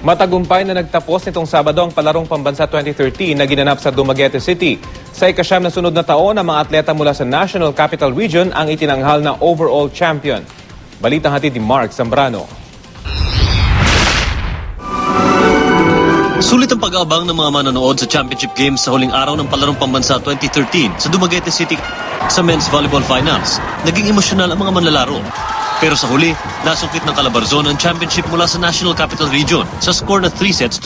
Matagumpay na nagtapos nitong Sabado ang Palarong Pambansa 2013 na ginanap sa Dumaguete City. Sa ika-9 na sunod na taon, ang mga atleta mula sa National Capital Region ang itinanghal na overall champion. Balitang hatid ni Mark Zambrano. Sulit ang pag-aabang ng mga manonood sa championship games sa huling araw ng Palarong Pambansa 2013 sa Dumaguete City sa men's volleyball finals. Naging emosyonal ang mga manlalaro. Pero sa huli, nasungkit ng Calabarzon ang championship mula sa National Capital Region sa score na 3-2.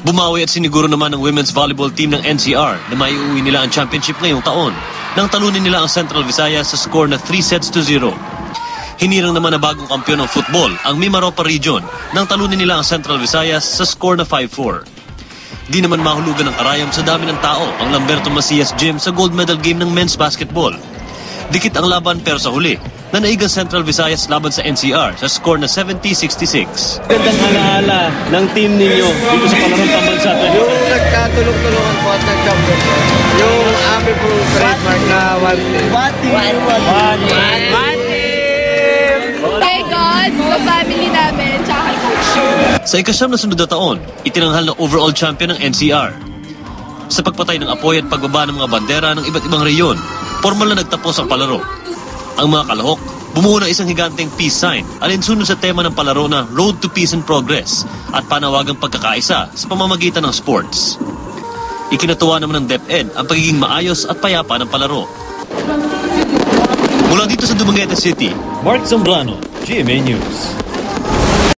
Bumawi at siniguro naman ng women's volleyball team ng NCR na maiuwi nila ang championship ngayong taon nang talunin nila ang Central Visayas sa score na 3-0. Hinirang naman na bagong kampiyon ng football ang Mimaropa Region nang talunin nila ang Central Visayas sa score na 5-4. Di naman mahulugan ng karayom sa dami ng tao ang Lamberto Macias Gym sa gold medal game ng men's basketball. Dikit ang laban pero sa huli, nanaigang Central Visayas laban sa NCR sa score na 70-66. Gandang alaala ng team ninyo dito sa Palarong Pambansa 2013. Yung nagkatulong-tulungan po at nag-champion po. Yung aming po trademark na one team. Kay God, sa family namin, tsaka kay Coach. Sa ika-9 na sunod na taon, itinanghal na overall champion ng NCR. Sa pagpatay ng apoy at pagbaba ng mga bandera ng iba't ibang reyon, formal na nagtapos ang palaro. Ang mga kalahok, bumuo ng isang higanteng peace sign alinsunod sa tema ng palaro na Road to Peace and Progress at panawagang pagkakaisa sa pamamagitan ng sports. Ikinatuwa naman ng DepEd ang pagiging maayos at payapa ng palaro. Mula dito sa Dumaguete City, Mark Zambrano, GMA News.